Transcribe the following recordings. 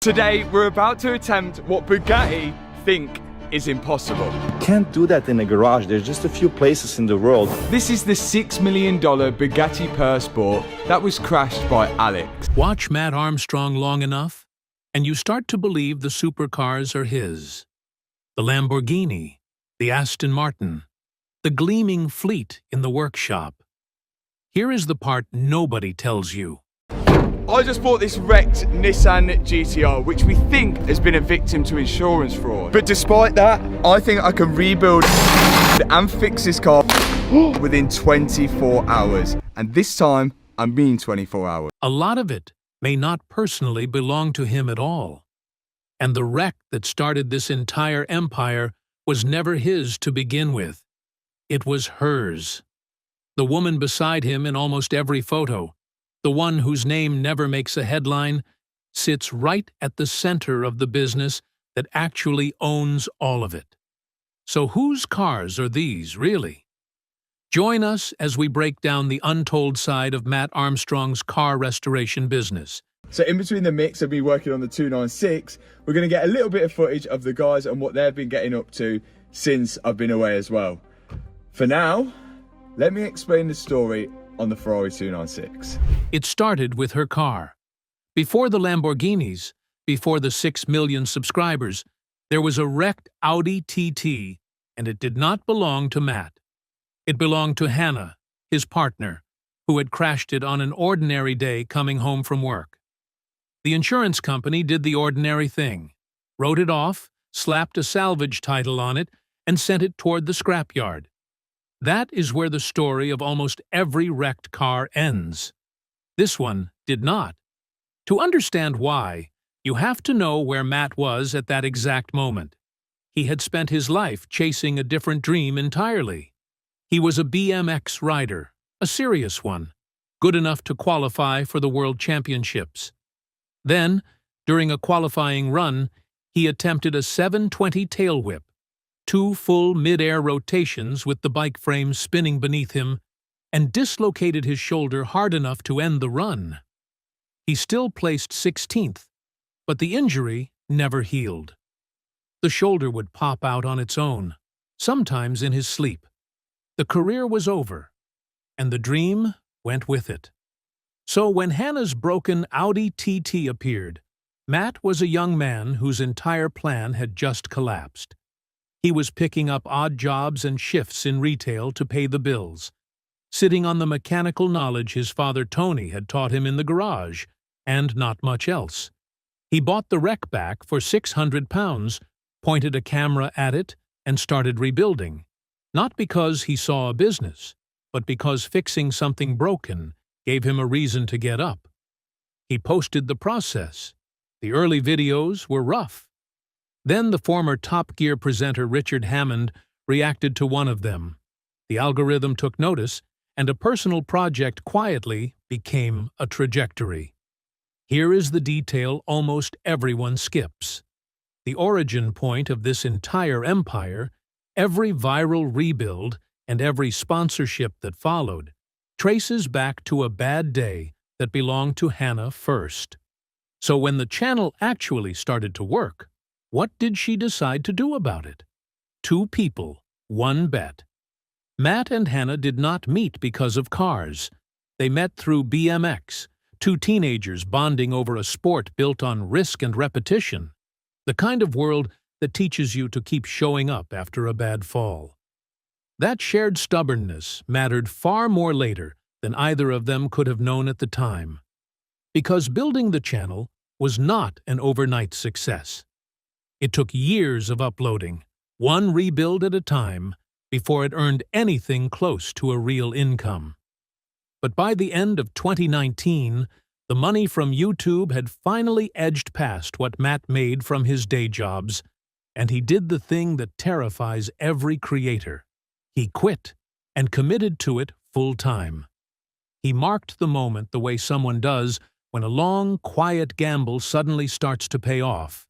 Today, we're about to attempt what Bugatti think is impossible. Can't do that in a garage. There's just a few places in the world. This is the $6 million Bugatti Persport that was crashed by Alex. Watch Mat Armstrong long enough, and you start to believe the supercars are his. The Lamborghini, the Aston Martin, the gleaming fleet in the workshop. Here is the part nobody tells you. I just bought this wrecked Nissan GTR, which we think has been a victim to insurance fraud. But despite that, I think I can rebuild and fix this car within 24 hours. And this time, I mean 24 hours. A lot of it may not personally belong to him at all. And the wreck that started this entire empire was never his to begin with. It was hers. The woman beside him in almost every photo, the one whose name never makes a headline, sits right at the center of the business that actually owns all of it. So whose cars are these, really? Join us as we break down the untold side of Mat Armstrong's car restoration business. So in between the mix of me working on the 296, we're going to get a little bit of footage of the guys and what they've been getting up to since I've been away as well. For now, let me explain the story on the Ferrari 296. It started with her car. Before the Lamborghinis, before the 6 million subscribers, there was a wrecked Audi TT, and it did not belong to Mat. It belonged to Hannah, his partner, who had crashed it on an ordinary day coming home from work. The insurance company did the ordinary thing, wrote it off, slapped a salvage title on it, and sent it toward the scrapyard. That is where the story of almost every wrecked car ends. This one did not. To understand why, you have to know where Mat was at that exact moment. He had spent his life chasing a different dream entirely. He was a BMX rider, a serious one, good enough to qualify for the World Championships. Then, during a qualifying run, he attempted a 720 tail whip, 2 full mid-air rotations with the bike frame spinning beneath him, and dislocated his shoulder hard enough to end the run. He still placed 16th, but the injury never healed. The shoulder would pop out on its own, sometimes in his sleep. The career was over, and the dream went with it. So when Hannah's broken Audi TT appeared, Mat was a young man whose entire plan had just collapsed. He was picking up odd jobs and shifts in retail to pay the bills, sitting on the mechanical knowledge his father Tony had taught him in the garage, and not much else. He bought the wreck back for £600, pointed a camera at it, and started rebuilding, not because he saw a business, but because fixing something broken gave him a reason to get up. He posted the process. The early videos were rough. Then the former Top Gear presenter Richard Hammond reacted to one of them. The algorithm took notice, and a personal project quietly became a trajectory. Here is the detail almost everyone skips. The origin point of this entire empire, every viral rebuild, and every sponsorship that followed, traces back to a bad day that belonged to Hannah first. So when the channel actually started to work, what did she decide to do about it? 2 people, 1 bet. Mat and Hannah did not meet because of cars. They met through BMX, 2 teenagers bonding over a sport built on risk and repetition, the kind of world that teaches you to keep showing up after a bad fall. That shared stubbornness mattered far more later than either of them could have known at the time. Because building the channel was not an overnight success. It took years of uploading, 1 rebuild at a time, before it earned anything close to a real income. But by the end of 2019, the money from YouTube had finally edged past what Mat made from his day jobs, and he did the thing that terrifies every creator. He quit and committed to it full-time. He marked the moment the way someone does when a long, quiet gamble suddenly starts to pay off,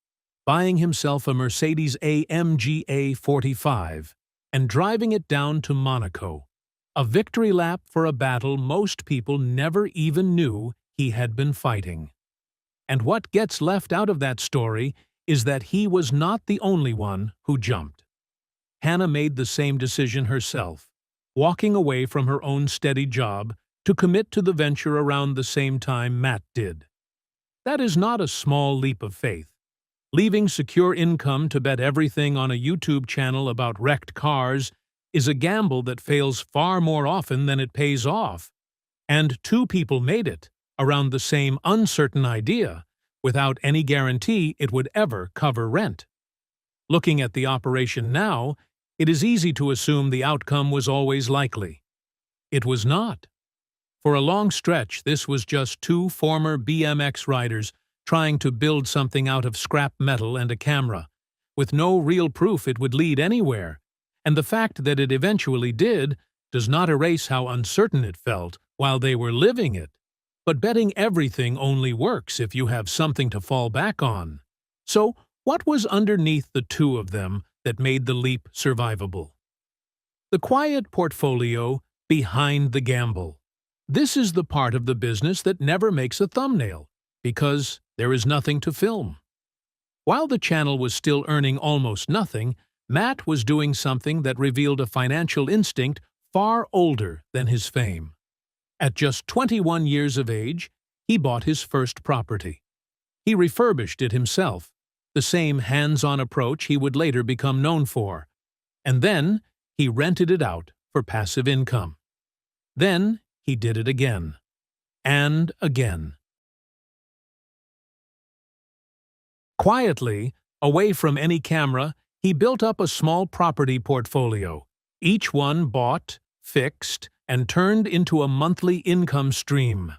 buying himself a Mercedes-AMG A45 and driving it down to Monaco, a victory lap for a battle most people never even knew he had been fighting. And what gets left out of that story is that he was not the only one who jumped. Hannah made the same decision herself, walking away from her own steady job to commit to the venture around the same time Matt did. That is not a small leap of faith. Leaving secure income to bet everything on a YouTube channel about wrecked cars is a gamble that fails far more often than it pays off. And two people made it around the same uncertain idea, without any guarantee it would ever cover rent. Looking at the operation now, it is easy to assume the outcome was always likely. It was not. For a long stretch, this was just two former BMX riders trying to build something out of scrap metal and a camera, with no real proof it would lead anywhere, and the fact that it eventually did does not erase how uncertain it felt while they were living it. But betting everything only works if you have something to fall back on. So, what was underneath the two of them that made the leap survivable? The quiet portfolio behind the gamble. This is the part of the business that never makes a thumbnail, because there is nothing to film. While the channel was still earning almost nothing, Matt was doing something that revealed a financial instinct far older than his fame. At just 21 years of age, he bought his first property. He refurbished it himself, the same hands-on approach he would later become known for. And then he rented it out for passive income. Then he did it again. And again. Quietly, away from any camera, he built up a small property portfolio, each one bought, fixed, and turned into a monthly income stream.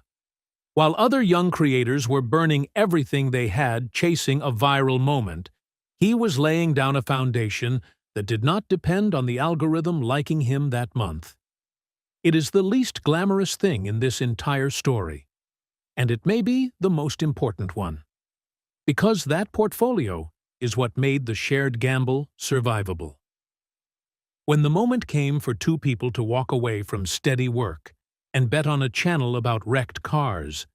While other young creators were burning everything they had chasing a viral moment, he was laying down a foundation that did not depend on the algorithm liking him that month. It is the least glamorous thing in this entire story, and it may be the most important one, because that portfolio is what made the shared gamble survivable. When the moment came for two people to walk away from steady work and bet on a channel about wrecked cars,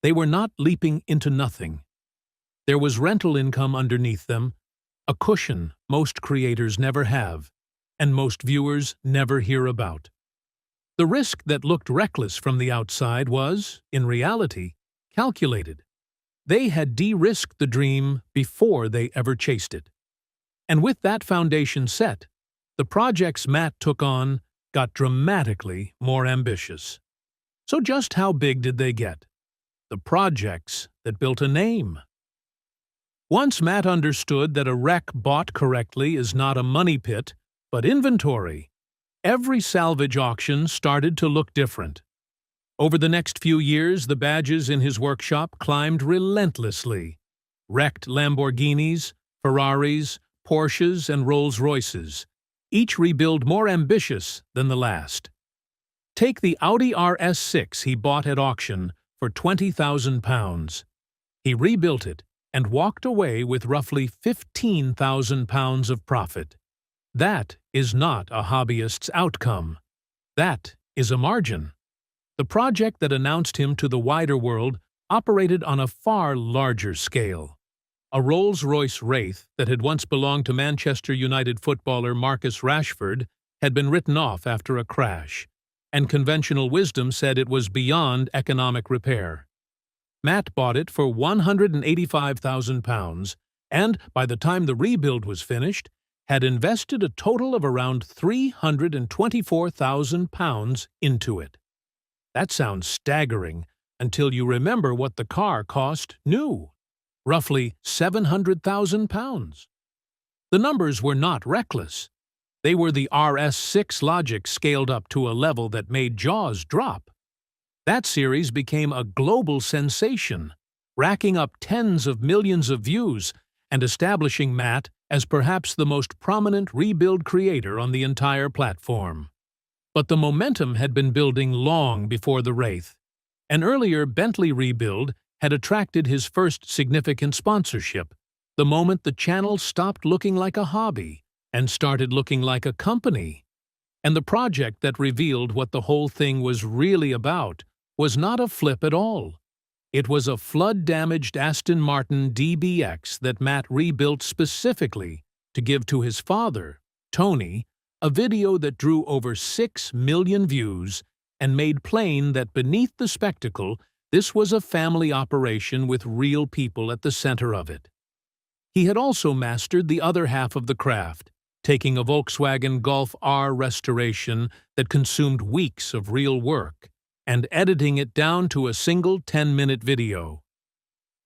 they were not leaping into nothing. There was rental income underneath them, a cushion most creators never have, and most viewers never hear about. The risk that looked reckless from the outside was, in reality, calculated. They had de-risked the dream before they ever chased it. And with that foundation set, the projects Matt took on got dramatically more ambitious. So just how big did they get? The projects that built a name. Once Matt understood that a wreck bought correctly is not a money pit, but inventory, every salvage auction started to look different. Over the next few years, the badges in his workshop climbed relentlessly. Wrecked Lamborghinis, Ferraris, Porsches, and Rolls-Royces, each rebuild more ambitious than the last. Take the Audi RS6 he bought at auction for £20,000. He rebuilt it and walked away with roughly £15,000 of profit. That is not a hobbyist's outcome. That is a margin. The project that announced him to the wider world operated on a far larger scale. A Rolls-Royce Wraith that had once belonged to Manchester United footballer Marcus Rashford had been written off after a crash, and conventional wisdom said it was beyond economic repair. Matt bought it for £185,000, and by the time the rebuild was finished, had invested a total of around £324,000 into it. That sounds staggering until you remember what the car cost new. Roughly £700,000. The numbers were not reckless. They were the RS6 logic scaled up to a level that made jaws drop. That series became a global sensation, racking up tens of millions of views and establishing Matt as perhaps the most prominent rebuild creator on the entire platform. But the momentum had been building long before the Wraith. An earlier Bentley rebuild had attracted his first significant sponsorship, the moment the channel stopped looking like a hobby and started looking like a company. And the project that revealed what the whole thing was really about was not a flip at all. It was a flood-damaged Aston Martin DBX that Matt rebuilt specifically to give to his father, Tony, a video that drew over 6 million views and made plain that beneath the spectacle, this was a family operation with real people at the center of it. He had also mastered the other half of the craft, taking a Volkswagen Golf R restoration that consumed weeks of real work and editing it down to a single 10-minute video.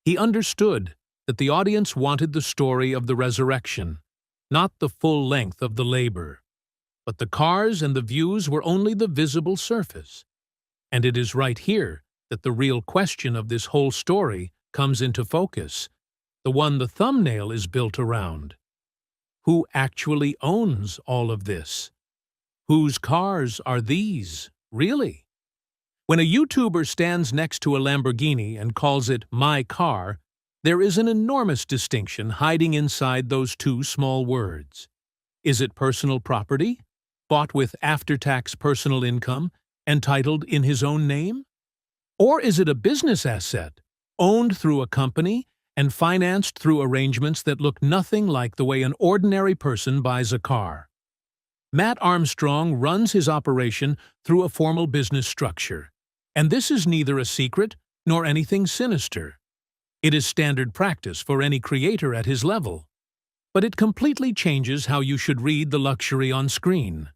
He understood that the audience wanted the story of the resurrection, not the full length of the labor. But the cars and the views were only the visible surface. And it is right here that the real question of this whole story comes into focus, the one the thumbnail is built around. Who actually owns all of this? Whose cars are these, really? When a YouTuber stands next to a Lamborghini and calls it my car, there is an enormous distinction hiding inside those two small words. Is it personal property, bought with after-tax personal income, and titled in his own name? Or is it a business asset, owned through a company and financed through arrangements that look nothing like the way an ordinary person buys a car? Mat Armstrong runs his operation through a formal business structure, and this is neither a secret nor anything sinister. It is standard practice for any creator at his level. But it completely changes how you should read the luxury on screen.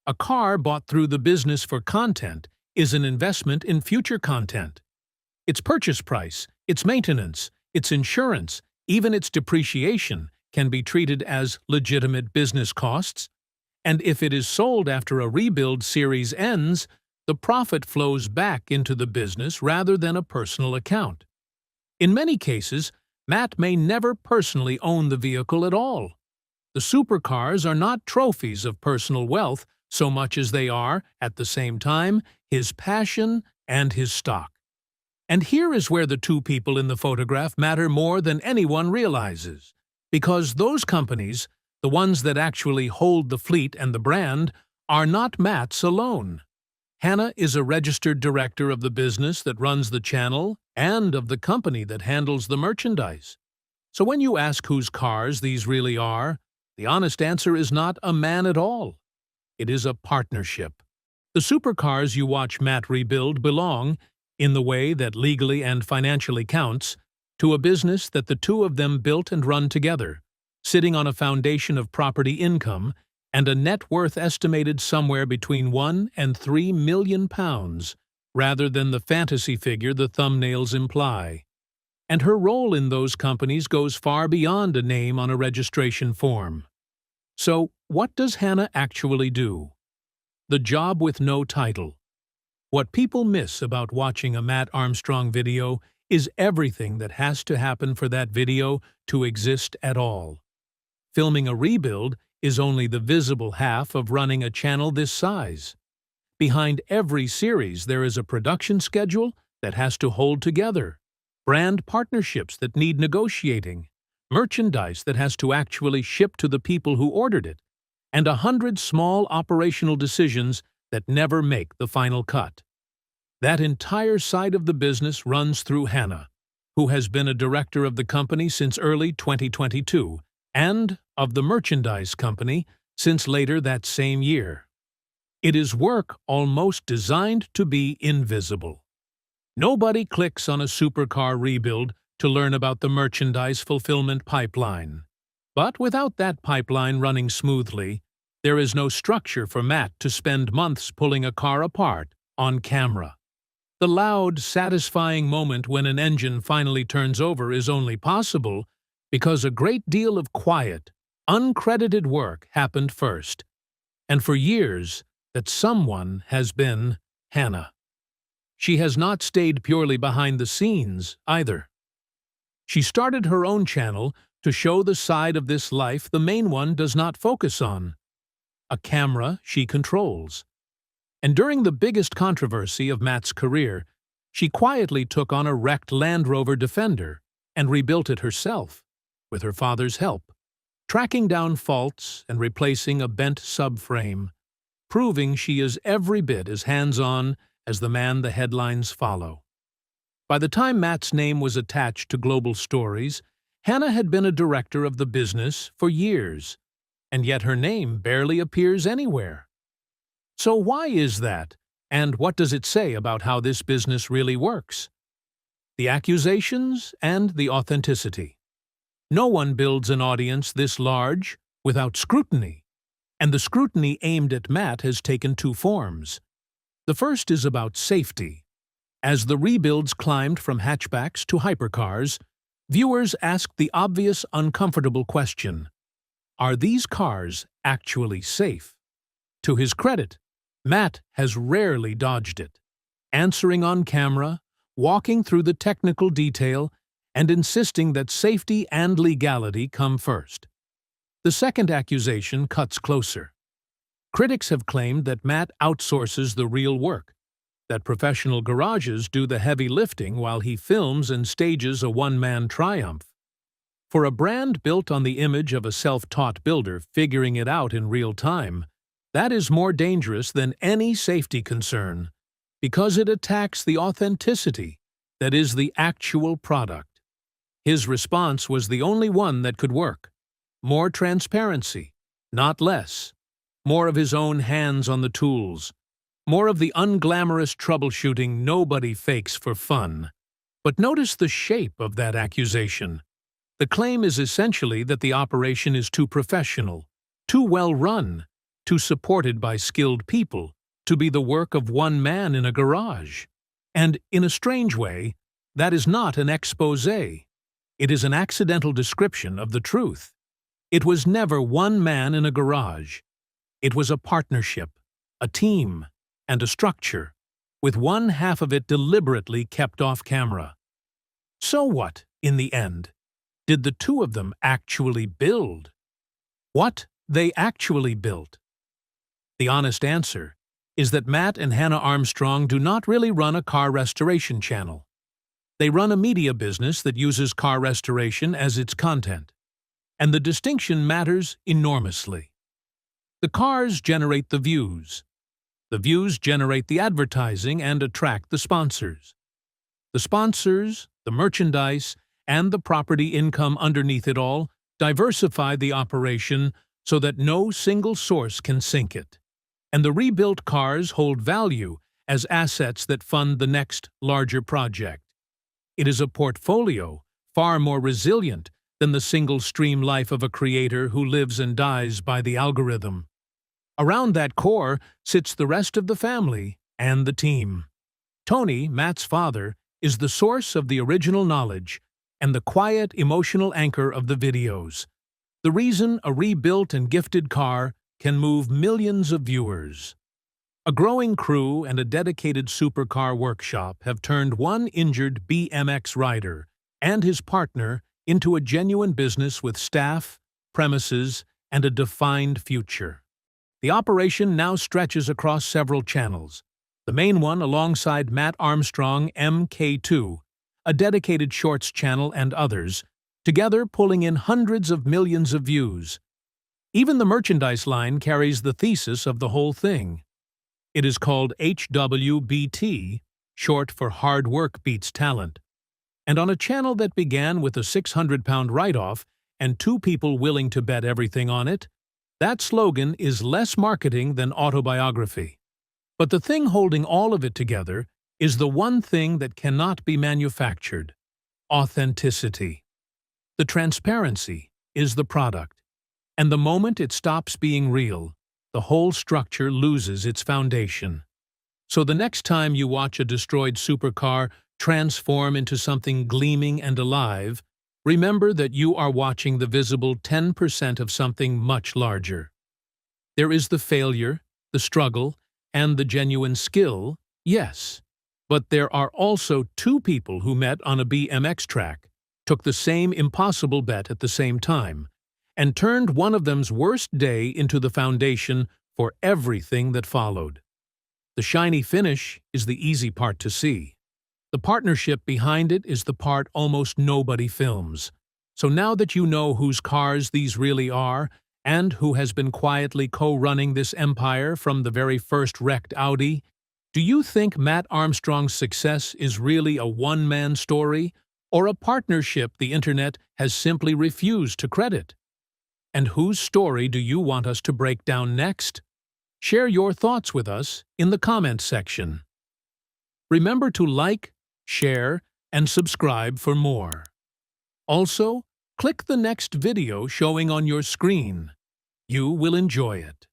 A car bought through the business for content is an investment in future content. Its purchase price, its maintenance, its insurance, even its depreciation can be treated as legitimate business costs, and if it is sold after a rebuild series ends, the profit flows back into the business rather than a personal account. In many cases, Matt may never personally own the vehicle at all. The supercars are not trophies of personal wealth so much as they are, at the same time, his passion and his stock. And here is where the two people in the photograph matter more than anyone realizes, because those companies, the ones that actually hold the fleet and the brand, are not Matt's alone. Hannah is a registered director of the business that runs the channel and of the company that handles the merchandise. So when you ask whose cars these really are, the honest answer is not a man at all. It is a partnership. The supercars you watch Matt rebuild belong, in the way that legally and financially counts, to a business that the two of them built and run together, sitting on a foundation of property income and a net worth estimated somewhere between £1 and £3 million, rather than the fantasy figure the thumbnails imply. And her role in those companies goes far beyond a name on a registration form. So, what does Hannah actually do? The job with no title. What people miss about watching a Mat Armstrong video is everything that has to happen for that video to exist at all. Filming a rebuild is only the visible half of running a channel this size. Behind every series there is a production schedule that has to hold together, brand partnerships that need negotiating, merchandise that has to actually ship to the people who ordered it, and 100 small operational decisions that never make the final cut. That entire side of the business runs through Hannah, who has been a director of the company since early 2022 and of the merchandise company since later that same year. It is work almost designed to be invisible. Nobody clicks on a supercar rebuild to learn about the merchandise fulfillment pipeline. But without that pipeline running smoothly, there is no structure for Matt to spend months pulling a car apart on camera. The loud, satisfying moment when an engine finally turns over is only possible because a great deal of quiet, uncredited work happened first, and for years that someone has been Hannah. She has not stayed purely behind the scenes, either. She started her own channel to show the side of this life the main one does not focus on, a camera she controls. And during the biggest controversy of Matt's career, she quietly took on a wrecked Land Rover Defender and rebuilt it herself, with her father's help, tracking down faults and replacing a bent subframe, proving she is every bit as hands-on as the man the headlines follow. By the time Matt's name was attached to global stories, Hannah had been a director of the business for years, and yet her name barely appears anywhere. So why is that, and what does it say about how this business really works? The accusations and the authenticity. No one builds an audience this large without scrutiny, and the scrutiny aimed at Matt has taken two forms. The first is about safety. As the rebuilds climbed from hatchbacks to hypercars, viewers asked the obvious, uncomfortable question: are these cars actually safe? To his credit, Matt has rarely dodged it, answering on camera, walking through the technical detail, and insisting that safety and legality come first. The second accusation cuts closer. Critics have claimed that Matt outsources the real work, that professional garages do the heavy lifting while he films and stages a one-man triumph. For a brand built on the image of a self-taught builder figuring it out in real time, that is more dangerous than any safety concern, because it attacks the authenticity that is the actual product. His response was the only one that could work. More transparency, not less. More of his own hands on the tools. More of the unglamorous troubleshooting nobody fakes for fun. But notice the shape of that accusation. The claim is essentially that the operation is too professional, too well run, too supported by skilled people, to be the work of one man in a garage. And, in a strange way, that is not an exposé. It is an accidental description of the truth. It was never one man in a garage. It was a partnership, a team, and a structure, with one half of it deliberately kept off camera. So what, in the end? Did the two of them actually build? What they actually built? The honest answer is that Mat and Hannah Armstrong do not really run a car restoration channel. They run a media business that uses car restoration as its content. And the distinction matters enormously. The cars generate the views. The views generate the advertising and attract the sponsors. The sponsors, the merchandise, and the property income underneath it all diversify the operation so that no single source can sink it. And the rebuilt cars hold value as assets that fund the next, larger project. It is a portfolio far more resilient than the single-stream life of a creator who lives and dies by the algorithm. Around that core sits the rest of the family and the team. Tony, Matt's father, is the source of the original knowledge and the quiet, emotional anchor of the videos. The reason a rebuilt and gifted car can move millions of viewers. A growing crew and a dedicated supercar workshop have turned one injured BMX rider and his partner into a genuine business with staff, premises, and a defined future. The operation now stretches across several channels. The main one alongside Mat Armstrong MK2, a dedicated shorts channel, and others, together pulling in hundreds of millions of views. Even the merchandise line carries the thesis of the whole thing. It is called HWBT, short for Hard Work Beats Talent. And on a channel that began with a 600-pound write-off and two people willing to bet everything on it, that slogan is less marketing than autobiography. But the thing holding all of it together is the one thing that cannot be manufactured: authenticity. The transparency is the product. And the moment it stops being real, the whole structure loses its foundation. So the next time you watch a destroyed supercar transform into something gleaming and alive, remember that you are watching the visible 10% of something much larger. There is the failure, the struggle, and the genuine skill, yes. But there are also two people who met on a BMX track, took the same impossible bet at the same time, and turned one of them's worst day into the foundation for everything that followed. The shiny finish is the easy part to see. The partnership behind it is the part almost nobody films. So now that you know whose cars these really are, and who has been quietly co-running this empire from the very first wrecked Audi, Do you think Mat Armstrong's success is really a one-man story or a partnership the internet has simply refused to credit? And whose story do you want us to break down next? Share your thoughts with us in the comments section. Remember to like, share, and subscribe for more. Also, click the next video showing on your screen. You will enjoy it.